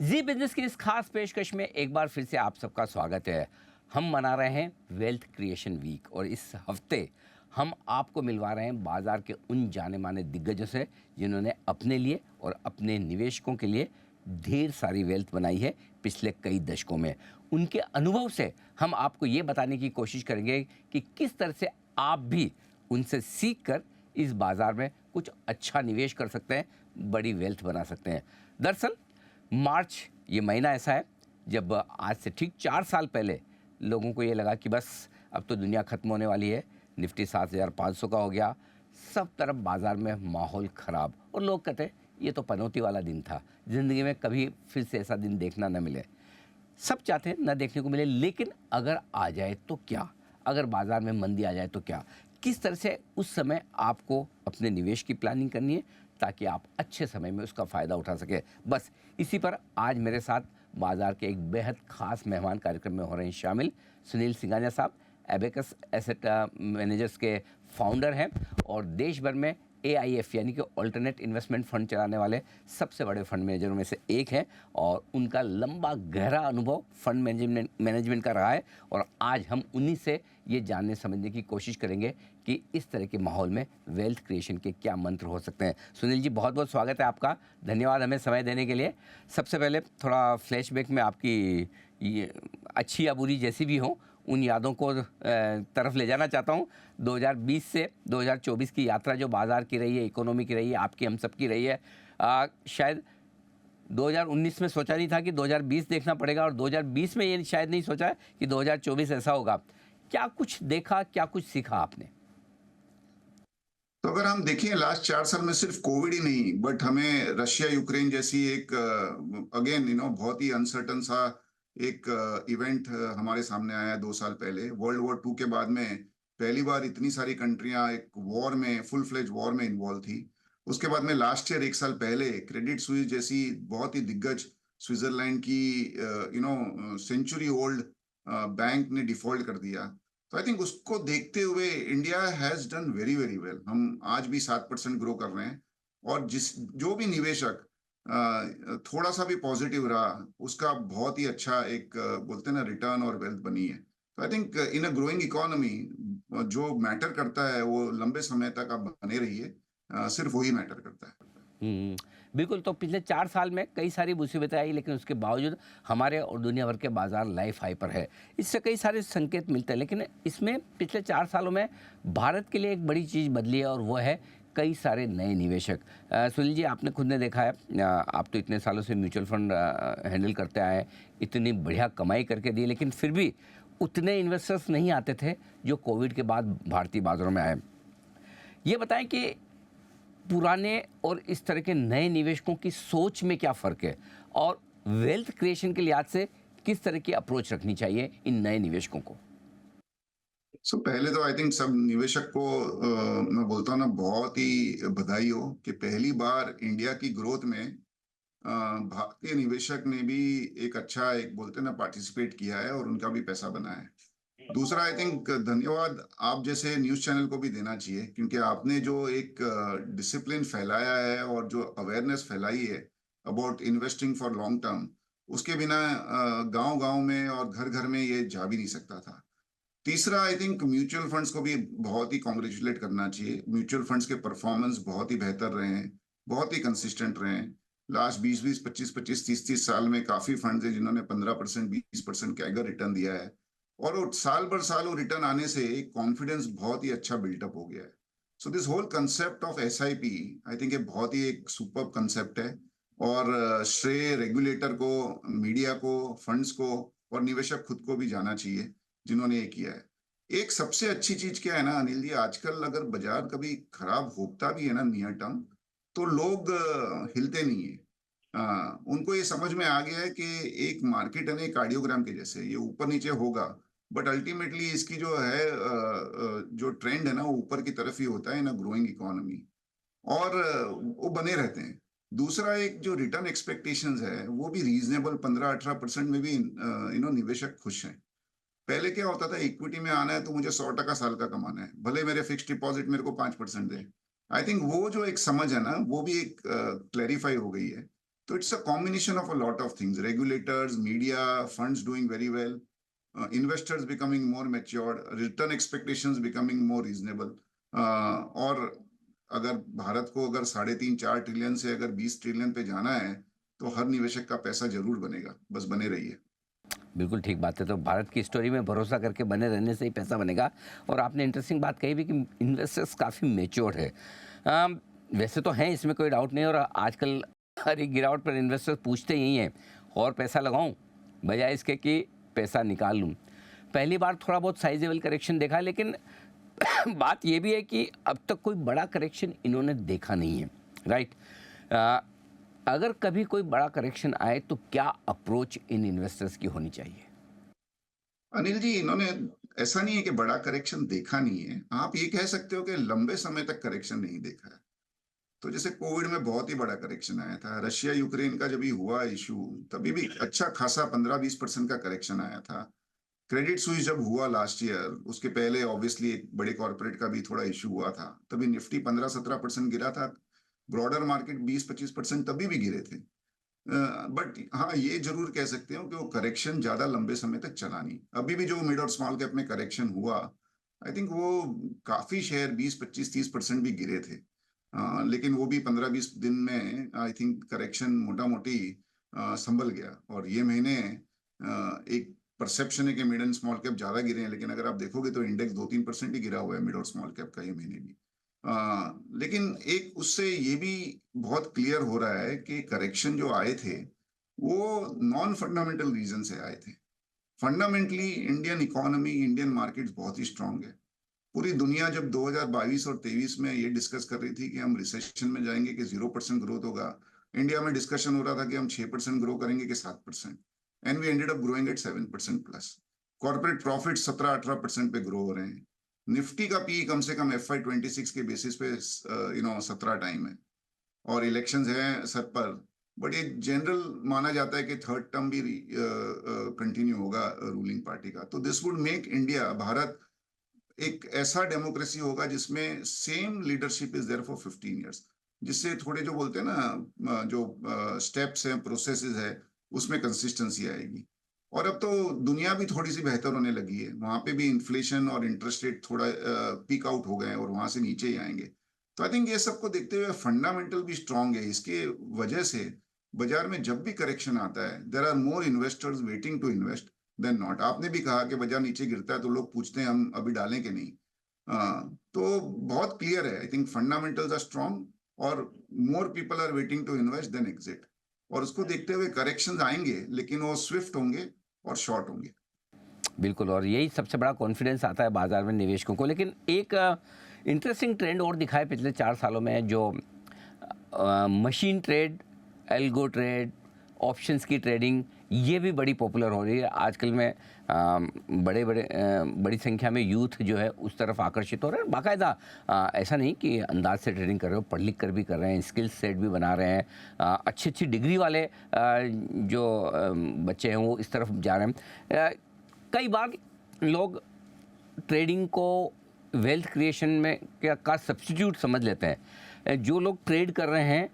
जी business की इस खास पेशकश में एक बार फिर से आप सबका स्वागत है। हम मना रहे हैं वेल्थ क्रिएशन वीक और इस हफ्ते हम आपको मिलवा रहे हैं बाजार के उन जाने माने दिग्गजों से जिन्होंने अपने लिए और अपने निवेशकों के लिए ढेर सारी वेल्थ बनाई है पिछले कई दशकों में। उनके अनुभव से हम आपको ये बताने की कोशिश करेंगे कि किस तरह से आप भी उनसे सीख कर इस बाजार में कुछ अच्छा निवेश कर सकते हैं, बड़ी वेल्थ बना सकते हैं। दरअसल मार्च ये महीना ऐसा है जब आज से ठीक 4 साल पहले लोगों को ये लगा कि बस अब तो दुनिया ख़त्म होने वाली है। निफ्टी 7,500 का हो गया, सब तरफ बाजार में माहौल ख़राब और लोग कहते हैं ये तो पनौती वाला दिन था, ज़िंदगी में कभी फिर से ऐसा दिन देखना न मिले। सब चाहते हैं ना देखने को मिले, लेकिन अगर आ जाए तो क्या? अगर बाजार में मंदी आ जाए तो क्या? किस तरह से उस समय आपको अपने निवेश की प्लानिंग करनी है ताकि आप अच्छे समय में उसका फ़ायदा उठा सकें। बस इसी पर आज मेरे साथ बाजार के एक बेहद ख़ास मेहमान कार्यक्रम में हो रहे हैं शामिल। सुनील सिंघानिया साहब एबेकस एसेट मैनेजर्स के फाउंडर हैं और देश भर में एआईएफ यानी कि अल्टरनेट इन्वेस्टमेंट फंड चलाने वाले सबसे बड़े फंड मैनेजरों में से एक हैं और उनका लंबा गहरा अनुभव फंड मैनेजमेंट का रहा है। और आज हम उन्हीं से ये जानने समझने की कोशिश करेंगे कि इस तरह के माहौल में वेल्थ क्रिएशन के क्या मंत्र हो सकते हैं। सुनील जी, बहुत बहुत स्वागत है आपका, धन्यवाद हमें समय देने के लिए। सबसे पहले थोड़ा फ्लैशबैक में आपकी ये अच्छी या बुरी जैसी भी हो उन यादों को तरफ ले जाना चाहता हूँ। 2020 से 2024 की यात्रा जो बाज़ार की रही है, इकोनॉमी की रही है, आपकी हम सब की रही है। शायद 2019 में सोचा नहीं था कि 2020 देखना पड़ेगा और 2020 में ये शायद नहीं सोचा कि 2024 ऐसा होगा। क्या कुछ देखा, क्या कुछ सीखा आपने? तो अगर हम देखें लास्ट 4 साल में सिर्फ कोविड ही नहीं बट हमें रशिया यूक्रेन जैसी एक अगेन बहुत ही अनसर्टन सा एक इवेंट हमारे सामने आया 2 साल पहले। वर्ल्ड वॉर 2 के बाद में पहली बार इतनी सारी कंट्रियां एक वॉर में फुल फ्लेज वॉर में इन्वॉल्व थी। उसके बाद में लास्ट ईयर 1 साल पहले क्रेडिट स्विस जैसी बहुत ही दिग्गज स्विट्जरलैंड की सेंचुरी ओल्ड बैंक ने डिफॉल्ट कर दिया। तो आई थिंक उसको देखते हुए India has done very very well. हम आज भी 7% ग्रो कर रहे हैं और जिस जो भी निवेशक थोड़ा सा भी पॉजिटिव रहा उसका बहुत ही अच्छा एक बोलते हैं ना रिटर्न और वेल्थ बनी है। तो I think in a growing economy जो मैटर करता है वो लंबे समय तक आप बने रहिए, सिर्फ वही मैटर करता है। हुँ, बिल्कुल। तो पिछले 4 साल में कई सारी मुसीबतें आई, लेकिन उसके बावजूद हमारे और दुनिया भर के बाज़ार लाइफ हाई पर है। इससे कई सारे संकेत मिलते हैं, लेकिन इसमें पिछले 4 सालों में भारत के लिए एक बड़ी चीज़ बदली है और वो है कई सारे नए निवेशक। सुनील जी, आपने खुद ने देखा है, आप तो इतने सालों से म्यूचुअल फंड हैंडल करते आए हैं, इतनी बढ़िया कमाई करके दी, लेकिन फिर भी उतने इन्वेस्टर्स नहीं आते थे जो कोविड के बाद भारतीय बाज़ारों में आए। ये बताएँ कि पुराने और इस तरह के नए निवेशकों की सोच में क्या फ़र्क है? और वेल्थ क्रिएशन के लिहाज से किस तरह की अप्रोच रखनी चाहिए इन नए निवेशकों को? पहले तो आई थिंक सब निवेशक को मैं बोलता हूँ ना बहुत ही बधाई हो कि पहली बार इंडिया की ग्रोथ में भारतीय निवेशक ने भी एक अच्छा एक बोलते हैं ना पार्टिसिपेट किया है और उनका भी पैसा बना है। दूसरा आई थिंक धन्यवाद आप जैसे न्यूज़ चैनल को भी देना चाहिए क्योंकि आपने जो एक डिसिप्लिन फैलाया है और जो अवेयरनेस फैलाई है about investing for long term, उसके बिना गांव-गांव में और घर-घर में ये जा भी नहीं सकता था। तीसरा आई थिंक म्यूचुअल फंड्स को भी बहुत ही कॉन्ग्रेचुलेट करना चाहिए। म्यूचुअल फंड्स के परफॉर्मेंस बहुत ही बेहतर रहे हैं, बहुत ही कंसिस्टेंट रहे हैं। लास्ट 20-20, 25-25, 30-30 साल में काफ़ी फंड्स हैं जिन्होंने 15%, 20% कैगर रिटर्न दिया है और वो साल भर साल वो रिटर्न आने से एक कॉन्फिडेंस बहुत ही अच्छा बिल्टअप हो गया है। So this whole concept of SIP I think ये बहुत ही एक सुपर्ब कांसेप्ट है और श्रेय रेगुलेटर को, मीडिया को, फंड्स को और निवेशक खुद को भी जाना चाहिए जिन्होंने ये किया है। एक सबसे अच्छी चीज़ क्या है ना अनिल जी, आजकल अगर बाज़ार कभी खराब होता भी है ना नियर टर्म, तो लोग हिलते नहीं हैं। उनको ये समझ में आ गया है कि एक मार्केट है ना कार्डियोग्राम के जैसे, ये ऊपर-नीचे होगा, बट अल्टीमेटली इसकी जो है जो ट्रेंड है ना वो ऊपर की तरफ ही होता है इन अ ग्रोइंग इकोनॉमी और वो बने रहते हैं। दूसरा एक जो रिटर्न एक्सपेक्टेशंस है, वो भी रीज़नेबल 15-18% में भी निवेशक खुश हैं। पहले क्या होता था इक्विटी में आना है तो मुझे 100% साल का कमाना है, भले मेरे फिक्स्ड डिपॉजिट मेरे को 5% दे। आई थिंक वो जो एक समझ है ना वो भी एक क्लैरिफाई हो गई है तो it's a combination of a lot of things, regulators, media, funds doing very well, investors becoming more matured, return expectations becoming more reasonable. और अगर भारत को अगर 3.5-4 ट्रिलियन से अगर 20 ट्रिलियन पे जाना है, तो हर निवेशक का पैसा जरूर बनेगा, बस बने रहिए। बिल्कुल ठीक बात है। तो भारत की स्टोरी में भरोसा करके बने रहने से ही पैसा बनेगा। और आपने इंटरेस्टिंग बात कही भी कि इन्वेस्टर्स काफ़ी मैच्योर है। वैसे तो हैं, इसमें कोई डाउट नहीं। और आजकल हर एक गिरावट पर इन्वेस्टर्स पूछते यही हैं, और पैसा लगाऊं बजाय इसके कि पैसा निकाल लूं। पहली बार थोड़ा बहुत साइजेबल करेक्शन देखा, लेकिन बात ये भी है कि अब तक कोई बड़ा करेक्शन इन्होंने देखा नहीं है, राइट? अगर कभी कोई बड़ा करेक्शन आए तो क्या अप्रोच इन इन्वेस्टर्स की होनी चाहिए? अनिल जी, इन्होंने ऐसा नहीं है कि बड़ा करेक्शन देखा नहीं है, आप ये कह सकते हो कि लंबे समय तक करेक्शन नहीं देखा है। तो जैसे कोविड में बहुत ही बड़ा करेक्शन आया था, रशिया यूक्रेन का जब भी हुआ इशू, तभी भी अच्छा खासा 15-20% का करेक्शन आया था। क्रेडिट स्विस जब हुआ लास्ट ईयर, उसके पहले ऑब्वियसली एक बड़े कॉर्पोरेट का भी थोड़ा इशू हुआ था, तभी निफ्टी 15-17% गिरा था। ब्रॉडर मार्केट 20-25% तभी भी गिरे थे। बट हाँ, ये जरूर कह सकते हो कि वो करेक्शन ज्यादा लंबे समय तक चला नहीं। अभी भी जो मिड और स्मॉल कैप में करेक्शन हुआ, आई थिंक वो काफी शेयर 20-25-30% भी गिरे थे। लेकिन वो भी 15-20 दिन में आई थिंक करेक्शन मोटा मोटी संभल गया। और ये महीने एक परसेप्शन है कि मिड एंड स्मॉल कैप ज्यादा गिरे हैं, लेकिन अगर आप देखोगे तो इंडेक्स 2-3% ही गिरा हुआ है मिड और स्मॉल कैप का ये महीने भी। लेकिन एक उससे ये भी बहुत क्लियर हो रहा है कि करेक्शन जो आए थे, वो नॉन फंडामेंटल रीजन से आए थे। Fundamentally Indian economy, Indian markets बहुत ही स्ट्रांग है। पूरी दुनिया जब 2022 और 23 में ये डिस्कस कर रही थी कि हम रिसेशन में जाएंगे कि 0% ग्रोथ होगा, इंडिया में डिस्कशन हो रहा था कि हम 6% ग्रो करेंगे कि 7%, and we ended up growing at 7% plus. Corporate profit 17-18% पे ग्रो हो रहे हैं। निफ्टी का पी कम से कम FY26 के बेसिस पे 17 टाइम है, और इलेक्शंस हैं सर पर। बट ये जनरल माना जाता है कि थर्ड टर्म भी कंटिन्यू होगा रूलिंग पार्टी का। तो this would make India, Bharat, एक ऐसा डेमोक्रेसी होगा जिसमें same leadership is there for 15 years, जिससे थोड़े जो बोलते हैं ना जो स्टेप्स हैं, प्रोसेसेस है, उसमें कंसिस्टेंसी आएगी। और अब तो दुनिया भी थोड़ी सी बेहतर होने लगी है, वहां पे भी इन्फ्लेशन और इंटरेस्ट रेट थोड़ा पीक आउट हो गए हैं और वहां से नीचे ही आएंगे। तो आई थिंक ये सबको देखते हुए फंडामेंटल भी स्ट्रांग है। इसके वजह से बाजार में जब भी करेक्शन आता है, there are more investors waiting to invest than not. आपने भी कहा कि बाजार नीचे गिरता है तो लोग पूछते हैं हम अभी डालें कि नहीं। तो बहुत क्लियर है, I think fundamentals are strong, और more people are waiting to invest then exit. और उसको देखते हुए करेक्शंस आएंगे, लेकिन वो स्विफ्ट होंगे और शॉर्ट होंगे। बिल्कुल, और यही सबसे बड़ा कॉन्फिडेंस आता है बाजार में निवेशकों को। लेकिन एक इंटरेस्टिंग ट्रेंड और दिखा है पिछले 4 सालों में, जो machine trade, algo trade, options की ट्रेडिंग, ये भी बड़ी पॉपुलर हो रही है आजकल में। बड़ी संख्या में यूथ जो है उस तरफ आकर्षित हो रहे हैं। बाकायदा ऐसा नहीं कि अंदाज से ट्रेडिंग कर रहे हो, पढ़ लिख कर भी कर रहे हैं, स्किल सेट भी बना रहे हैं। अच्छी अच्छी डिग्री वाले जो बच्चे हैं वो इस तरफ जा रहे हैं। कई बार लोग ट्रेडिंग को वेल्थ क्रिएशन में क्या का सब्स्टिट्यूट समझ लेते हैं। जो लोग ट्रेड कर रहे हैं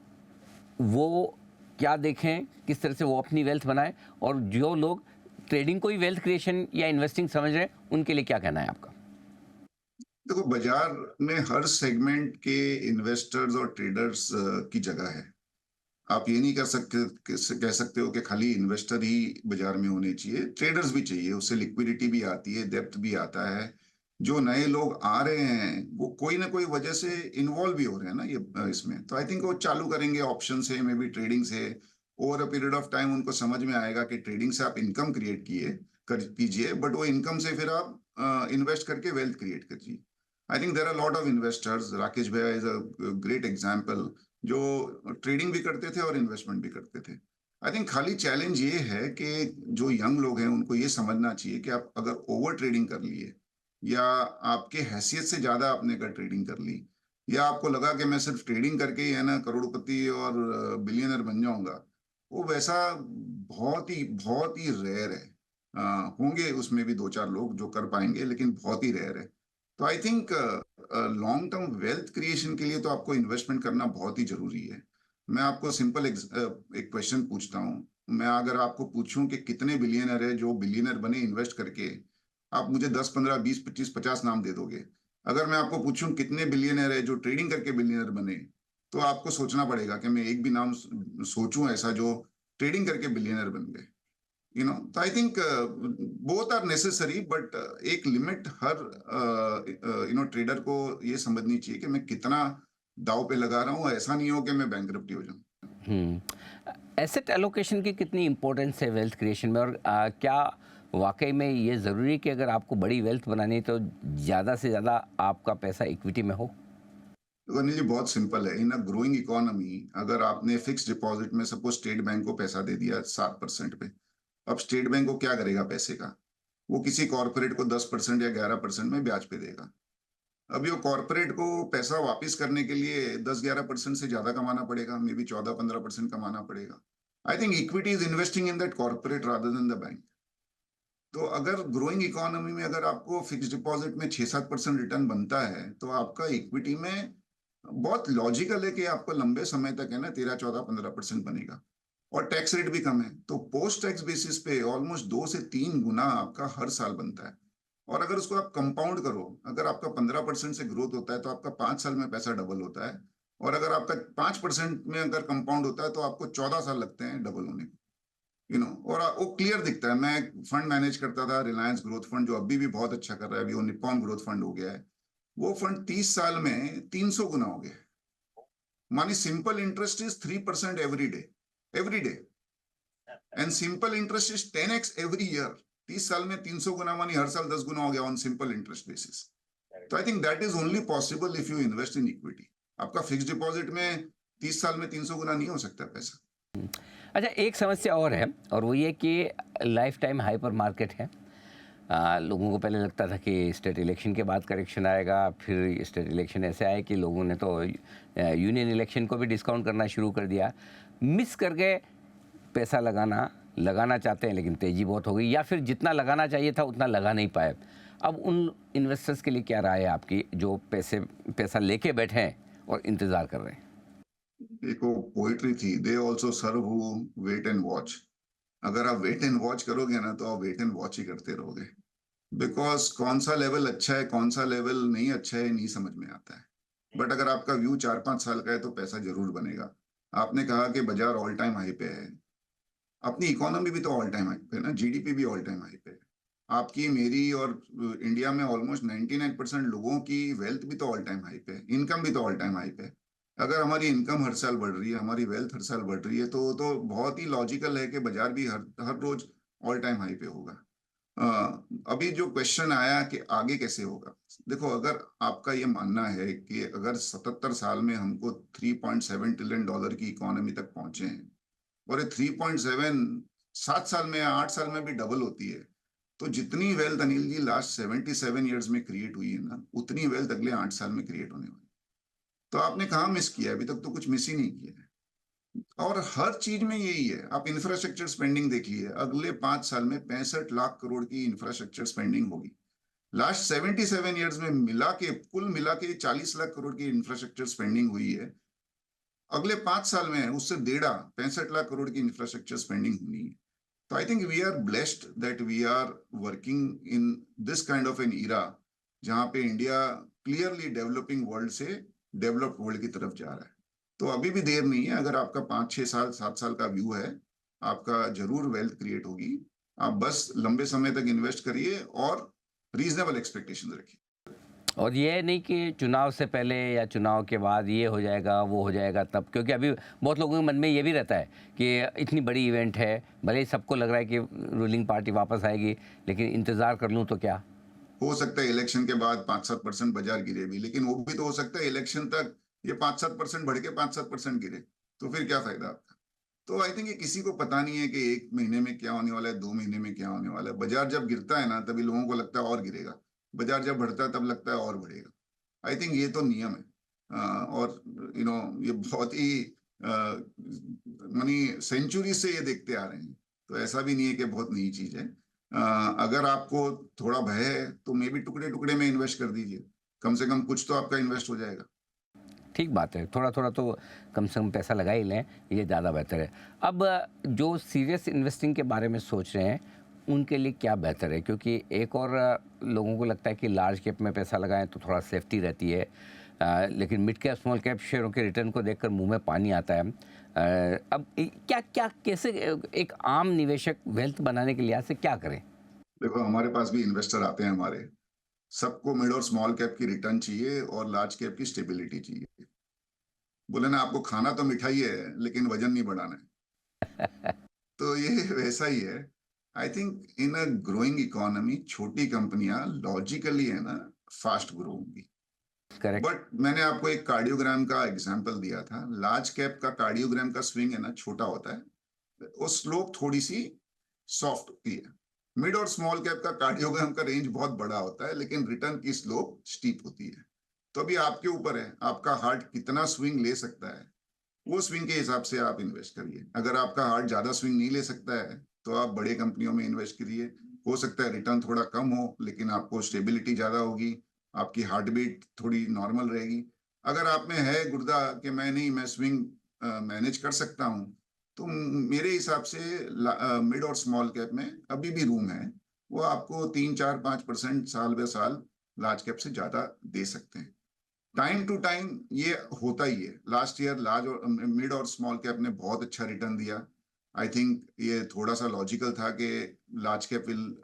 वो क्या देखें, किस तरह से वो अपनी वेल्थ बनाएं, और जो लोग ट्रेडिंग को ही वेल्थ क्रिएशन या इन्वेस्टिंग समझ रहे हैं उनके लिए क्या कहना है आपका? देखो, बाजार में हर सेगमेंट के इन्वेस्टर्स और ट्रेडर्स की जगह है। आप ये नहीं कह सकते हो कि खाली इन्वेस्टर ही बाजार में होने चाहिए, ट्रेडर्स भी चाहिए। उससे लिक्विडिटी भी आती है, डेप्थ भी आता है। जो नए लोग आ रहे हैं वो कोई ना कोई वजह से इन्वॉल्व भी हो रहे हैं ना ये इसमें। तो आई थिंक वो चालू करेंगे ऑप्शन से, मे बी ट्रेडिंग से। Over a period of time उनको समझ में आएगा कि ट्रेडिंग से आप इनकम क्रिएट कीजिए, बट वो इनकम से फिर आप इन्वेस्ट करके वेल्थ क्रिएट कीजिए। I think there are lot of investors, Rakesh भैया इज अ ग्रेट एग्जाम्पल, जो ट्रेडिंग भी करते थे और इन्वेस्टमेंट भी करते थे। आई थिंक खाली चैलेंज ये है कि जो यंग लोग हैं उनको ये समझना चाहिए कि आप अगर ओवर ट्रेडिंग कर लिए, या आपके हैसियत से ज्यादा आपने अगर ट्रेडिंग कर ली, या आपको लगा कि मैं सिर्फ ट्रेडिंग करके ही है ना करोड़पति और बिलियनर बन जाऊंगा, वो वैसा बहुत ही रेयर है। होंगे उसमें भी 2-4 लोग जो कर पाएंगे, लेकिन बहुत ही रेयर है। तो I think long term wealth creation के लिए तो आपको इन्वेस्टमेंट करना बहुत ही जरूरी है। मैं आपको सिंपल एक क्वेश्चन पूछता हूँ। मैं अगर आपको पूछूं कि कितने बिलियनर है जो बिलियनर बने इन्वेस्ट करके, आप मुझे 10, 15, 20, 25, 50 नाम दे दोगे। अगर मैं आपको पूछूं कितने बिलियनर है जो ट्रेडिंग करके बिलियनर बने, तो आपको सोचना पड़ेगा कि मैं एक भी नाम सोचूं ऐसा जो ट्रेडिंग करके बिलियनर बन गए। तो I think both are necessary, but एक लिमिट हर ट्रेडर को ये समझनी चाहिए कि मैं कितना दाव पे लगा रहा हूँ। ऐसा नहीं हो कि मैं बैंकरप्टी हो जाऊं। एसेट एलोकेशन की कितनी इम्पोर्टेंस है वेल्थ क्रिएशन में, और क्या वाकई में ये ज़रूरी है कि अगर आपको बड़ी वेल्थ बनानी है तो ज़्यादा से ज़्यादा आपका पैसा इक्विटी में हो? तो अनिल जी, बहुत सिंपल है। इन अ ग्रोइंग इकोनॉमी, अगर आपने फिक्स डिपॉजिट में सपोज स्टेट बैंक को पैसा दे दिया 7% पे, अब स्टेट बैंक को क्या करेगा पैसे का? वो किसी कॉर्पोरेट को 10% या 11% में ब्याज पे देगा। अभी वो कॉर्पोरेट को पैसा वापस करने के लिए 10-11% से ज्यादा कमाना पड़ेगा, मे बी 14-15% कमाना पड़ेगा। I think equity is investing in that corporate rather than the bank. तो अगर ग्रोइंग इकोनॉमी में अगर आपको फिक्स डिपॉजिट में 6-7% रिटर्न बनता है, तो आपका इक्विटी में बहुत लॉजिकल है कि आपको लंबे समय तक है ना 13-14-15% बनेगा। और टैक्स रेट भी कम है, तो पोस्ट टैक्स बेसिस पे ऑलमोस्ट 2 से 3 गुना आपका हर साल बनता है। और अगर उसको आप कंपाउंड करो, अगर आपका 15% से ग्रोथ होता है तो आपका 5 साल में पैसा डबल होता है। और अगर आपका 5% में अगर कंपाउंड होता है तो आपको 14 साल लगते हैं डबल होने को। और वो क्लियर दिखता है। मैं एक फंड मैनेज करता था, रिलायंस ग्रोथ फंड, जो अभी भी बहुत अच्छा कर रहा है। अभी वो निप्पॉन ग्रोथ फंड हो गया है। वो फंड 30 साल में 300 गुना हो गया। मानी simple interest is 3% every day and simple interest is 10x every year. 30 साल में 300 गुना, मानी हर साल 10 गुना हो गया ऑन सिंपल इंटरेस्ट बेसिस। तो I think that is only possible if you invest in equity. आपका फिक्स डिपॉजिट में 30 साल में 300 गुना नहीं हो सकता पैसा। अच्छा, एक समस्या और है, और वो ये कि लाइफ टाइम हाइपर मार्केट है। लोगों को पहले लगता था कि स्टेट इलेक्शन के बाद करेक्शन आएगा, फिर स्टेट इलेक्शन ऐसे आए कि लोगों ने तो यूनियन इलेक्शन को भी डिस्काउंट करना शुरू कर दिया। मिस करके पैसा लगाना चाहते हैं, लेकिन तेज़ी बहुत हो गई, या फिर जितना लगाना चाहिए था उतना लगा नहीं पाए। अब उन इन्वेस्टर्स के लिए क्या राय है आपकी जो पैसा लेके बैठे हैं और इंतज़ार कर रहे हैं? देखो, पोइट्री थी, they also serve who wait and watch. अगर आप वेट एंड वॉच करोगे ना, तो आप वेट एंड वॉच ही करते रहोगे। बिकॉज कौन सा लेवल अच्छा है, कौन सा लेवल नहीं अच्छा है, नहीं समझ में आता है। बट अगर आपका व्यू 4-5 साल का है तो पैसा जरूर बनेगा। आपने कहा कि बाजार ऑल टाइम हाई पे है। अपनी इकोनॉमी भी तो ऑल टाइम हाई पे है ना, जीडीपी भी ऑल टाइम हाई पे है। आपकी, मेरी और इंडिया में ऑलमोस्ट 99% लोगों की वेल्थ भी तो ऑल टाइम हाई पे है, इनकम भी तो ऑल टाइम हाई पे है। अगर हमारी इनकम हर साल बढ़ रही है, हमारी वेल्थ हर साल बढ़ रही है, तो बहुत ही लॉजिकल है कि बाजार भी हर हर रोज ऑल टाइम हाई पे होगा। अभी जो क्वेश्चन आया कि आगे कैसे होगा, देखो, अगर आपका ये मानना है कि अगर 77 साल में हमको $3.7 ट्रिलियन की इकोनॉमी तक पहुंचे हैं, और ये 3.7 7 साल में या 8 साल में भी डबल होती है, तो जितनी wealth Anil ji last 77 years में क्रिएट हुई है ना, उतनी वेल्थ अगले 8 साल में क्रिएट होने वाली। तो आपने कहाँ मिस किया? अभी तक तो कुछ मिस ही नहीं किया है। और हर चीज में यही है। आप इंफ्रास्ट्रक्चर स्पेंडिंग देखिए, अगले 5 साल में 65 लाख करोड़ की इंफ्रास्ट्रक्चर स्पेंडिंग होगी। लास्ट 77 ईयर्स में कुल मिला के 40 लाख करोड़ की इंफ्रास्ट्रक्चर स्पेंडिंग हुई है। अगले 5 साल में उससे 65 लाख करोड़ की इंफ्रास्ट्रक्चर स्पेंडिंग होनी है। तो I think we are blessed that we are working in this kind of an era, जहां पे इंडिया क्लियरली डेवलपिंग वर्ल्ड से डेवलप्ड वर्ल्ड की तरफ जा रहा है। तो अभी भी देर नहीं है। अगर आपका 5-6 साल 7 साल का व्यू है, आपका जरूर वेल्थ क्रिएट होगी। आप बस लंबे समय तक इन्वेस्ट करिए और रीजनेबल एक्सपेक्टेशन रखिए। और ये नहीं कि चुनाव से पहले या चुनाव के बाद ये हो जाएगा, वो हो जाएगा तब, क्योंकि अभी बहुत लोगों के मन में ये भी रहता है कि इतनी बड़ी इवेंट है, भले ही सबको लग रहा है कि रूलिंग पार्टी वापस आएगी, लेकिन इंतज़ार कर लूँ तो क्या? हो सकता है इलेक्शन के बाद 5-7% बाजार गिरे भी, लेकिन वो भी तो हो सकता है इलेक्शन तक ये 5-7% बढ़ के 5-7% गिरे, तो फिर क्या फायदा आपका? तो आई थिंक ये किसी को पता नहीं है कि 1 महीने में क्या होने वाला है, 2 महीने में क्या होने वाला है। बाजार जब गिरता है ना, तभी लोगों को लगता है और गिरेगा। बाजार जब बढ़ता है तब लगता है और बढ़ेगा। आई थिंक ये तो नियम है। और ये बहुत ही मानी सेंचुरी से ये देखते आ रहे हैं। तो ऐसा भी नहीं है कि बहुत नई चीज है। अगर आपको थोड़ा भय है तो मे बी टुकड़े टुकड़े में इन्वेस्ट कर दीजिए। कम से कम कुछ तो आपका इन्वेस्ट हो जाएगा। ठीक बात है, थोड़ा थोड़ा तो कम से कम पैसा लगा ही लें, ये ज़्यादा बेहतर है। अब जो सीरियस इन्वेस्टिंग के बारे में सोच रहे हैं, उनके लिए क्या बेहतर है? क्योंकि एक और लोगों को लगता है कि लार्ज कैप में पैसा लगाएं तो थोड़ा सेफ्टी रहती है, लेकिन मिड कैप स्मॉल कैप शेयरों के रिटर्न को देखकर मुंह में पानी आता है। अब क्या क्या कैसे एक आम निवेशक वेल्थ बनाने के लिहाज से क्या करें? देखो, हमारे पास भी इन्वेस्टर आते हैं हमारे। सबको मिड और स्मॉल कैप की रिटर्न चाहिए और लार्ज कैप की स्टेबिलिटी चाहिए। बोले ना, आपको खाना तो मिठाई है लेकिन वजन नहीं बढ़ाना है। तो ये वैसा ही है। I think in a growing economy छोटी कंपनियां लॉजिकली है ना फास्ट ग्रो होंगी। करेक्ट। बट मैंने आपको एक कार्डियोग्राम का एग्जांपल दिया था। लार्ज कैप का कार्डियोग्राम का स्विंग है ना, छोटा होता है, वो स्लोप थोड़ी सी सॉफ्ट होती है। मिड और स्मॉल कैप का कार्डियोग्राम का रेंज बहुत बड़ा होता है, लेकिन रिटर्न की स्लोप स्टीप होती है। तो अभी आपके ऊपर है, आपका हार्ट कितना स्विंग ले सकता है, वो स्विंग के हिसाब से आप इन्वेस्ट करिए। अगर आपका हार्ट ज्यादा स्विंग नहीं ले सकता है तो आप बड़े कंपनियों में इन्वेस्ट करिए। हो सकता है रिटर्न थोड़ा कम हो, लेकिन आपको स्टेबिलिटी ज्यादा होगी, आपकी हार्ट बीट थोड़ी नॉर्मल रहेगी। अगर आप में है गुर्दा कि मैं नहीं, मैं स्विंग मैनेज कर सकता हूँ, तो मेरे हिसाब से मिड और स्मॉल कैप में अभी भी रूम है। वो आपको 3 4 5% साल बे साल लार्ज कैप से ज्यादा दे सकते हैं। टाइम टू टाइम ये होता ही है। लास्ट ईयर लार्ज और मिड और स्मॉल कैप ने बहुत अच्छा रिटर्न दिया। आई थिंक ये थोड़ा सा लॉजिकल था कि large cap will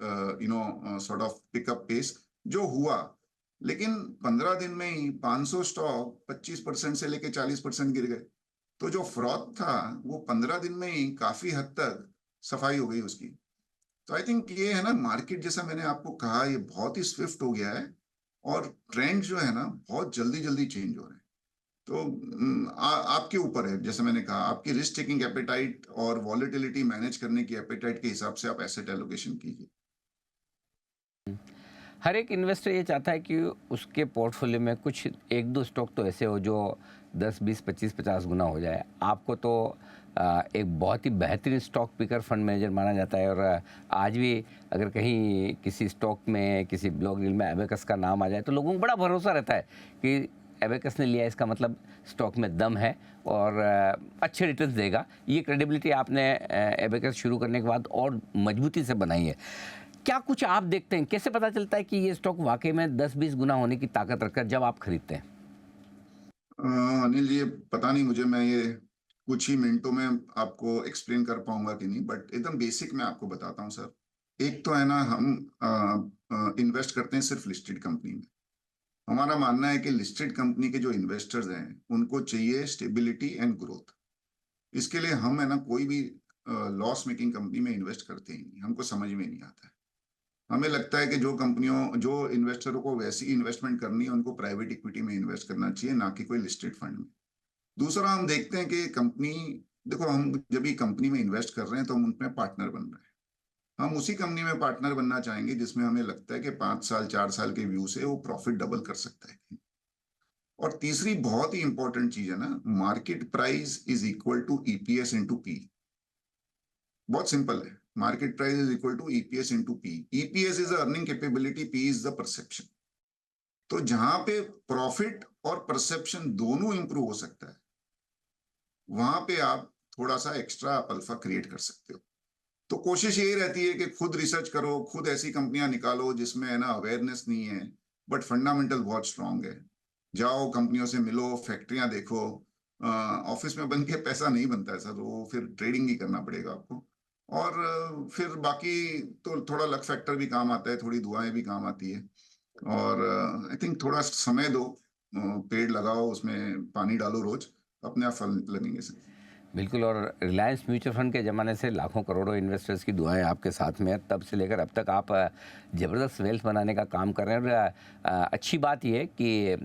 sort of pick up pace, जो हुआ। लेकिन 15 दिन में ही 500 स्टॉक 25% से लेके 40% गिर गए। तो जो फ्रॉड था वो 15 दिन में ही काफी हद तक सफाई हो गई उसकी। तो आई थिंक ये है ना, मार्केट जैसा मैंने आपको कहा, ये बहुत ही स्विफ्ट हो गया है और ट्रेंड जो है ना बहुत जल्दी जल्दी चेंज हो रहे हैं। तो आपके ऊपर है, जैसे मैंने कहा, आपकी रिस्क टेकिंग एपेटाइट और वॉलेटिलिटी मैनेज करने की एपेटाइट के हिसाब से आप एसेट एलोकेशन कीजिए। हर एक इन्वेस्टर ये चाहता है कि उसके पोर्टफोलियो में कुछ एक दो स्टॉक तो ऐसे हो जो 10 20 25 50 गुना हो जाए। आपको तो एक बहुत ही बेहतरीन स्टॉक पिकर फंड मैनेजर माना जाता है, और आज भी अगर कहीं किसी स्टॉक में किसी ब्लॉग रील में एबेकस का नाम आ जाए तो लोगों को बड़ा भरोसा रहता है कि एबेकस ने लिया, इसका मतलब स्टॉक में दम है और अच्छे रिटर्न्स देगा। ये क्रेडिबिलिटी आपने एबेकस शुरू करने के बाद और मजबूती से बनाई है। क्या कुछ आप देखते हैं, कैसे पता चलता है कि ये स्टॉक वाकई में 10 20 गुना होने की ताकत रखकर जब आप खरीदते हैं? अनिल जी, ये पता नहीं मुझे, मैं ये कुछ ही मिनटों में आपको एक्सप्लेन कर पाऊंगा कि नहीं, बट एकदम बेसिक मैं आपको बताता हूँ सर। एक तो है ना, हम इन्वेस्ट करते हैं सिर्फ लिस्टेड कंपनी में। हमारा मानना है कि लिस्टेड कंपनी के जो इन्वेस्टर्स हैं उनको चाहिए स्टेबिलिटी एंड ग्रोथ। इसके लिए हम है ना कोई भी लॉस मेकिंग कंपनी में इन्वेस्ट करते ही नहीं, हमको समझ में नहीं आता है। हमें लगता है कि जो इन्वेस्टरों को वैसी इन्वेस्टमेंट करनी है उनको प्राइवेट इक्विटी में इन्वेस्ट करना चाहिए, ना कि कोई लिस्टेड फंड में। दूसरा, हम देखते हैं कि कंपनी, देखो, हम जब भी कंपनी में इन्वेस्ट कर रहे हैं तो हम उनमें पार्टनर बन रहे हैं। हम उसी कंपनी में पार्टनर बनना चाहेंगे जिसमें हमें लगता है कि 5 साल 4 साल के व्यू से वो प्रॉफिट डबल कर सकता है। और तीसरी बहुत ही इंपॉर्टेंट चीज है ना, market price is equal to EPS into P. बहुत सिंपल है, market price is equal to EPS into P. EPS is earning capability, P is the perception. तो जहां पे प्रॉफिट और परसेप्शन दोनों इंप्रूव हो सकता है, वहां पे आप थोड़ा सा एक्स्ट्रा अल्फा क्रिएट कर सकते हो। तो कोशिश यही रहती है कि खुद रिसर्च करो, खुद ऐसी कंपनियां निकालो जिसमें है ना अवेयरनेस नहीं है बट फंडामेंटल बहुत स्ट्रांग है। जाओ कंपनियों से मिलो, फैक्ट्रियां देखो। ऑफिस में बन के पैसा नहीं बनता है सर, वो फिर ट्रेडिंग ही करना पड़ेगा आपको। और फिर बाकी तो थोड़ा लक फैक्टर भी काम आता है, थोड़ी दुआएं भी काम आती है। और आई थिंक थोड़ा समय दो, पेड़ लगाओ, उसमें पानी डालो रोज, अपने आप फल लगेंगे सर। बिल्कुल, और रिलायंस म्यूचुअल फंड के ज़माने से लाखों करोड़ों इन्वेस्टर्स की दुआएं आपके साथ में है, तब से लेकर अब तक आप ज़बरदस्त वेल्थ बनाने का काम कर रहे हैं। और अच्छी बात यह है कि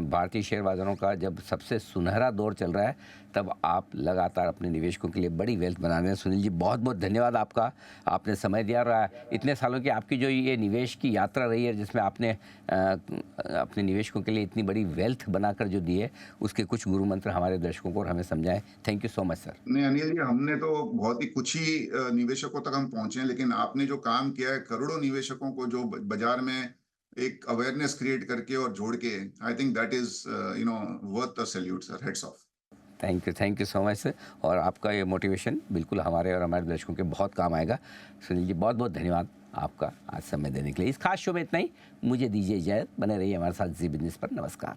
भारतीय शेयर बाज़ारों का जब सबसे सुनहरा दौर चल रहा है, तब आप लगातार अपने निवेशकों के लिए बड़ी वेल्थ बना रहे हैं। सुनील जी, बहुत बहुत धन्यवाद आपका, आपने समय दिया। और इतने सालों की आपकी जो ये निवेश की यात्रा रही है, जिसमें आपने अपने निवेशकों के लिए इतनी बड़ी वेल्थ बनाकर जो दी है, उसके कुछ गुरु मंत्र हमारे दर्शकों को और हमें समझाएं। Thank you so much sir. नहीं अनिल जी, हमने तो बहुत ही कुछ ही निवेशकों तक हम पहुंचे हैं, लेकिन आपने जो काम किया है, करोड़ों निवेशकों को जो बाजार में एक अवेयरनेस क्रिएट करके और जोड़ के, आई think that is worth a salute sir, heads of. Thank you so much sir. और आपका ये मोटिवेशन बिल्कुल हमारे और हमारे दर्शकों के बहुत काम आएगा। सुनील जी, बहुत बहुत धन्यवाद आपका आज समय देने के लिए। इस खास शो में इतना ही, मुझे दीजिए इजाज़त, बने रहिए हमारे साथ जी बिजनेस पर। नमस्कार।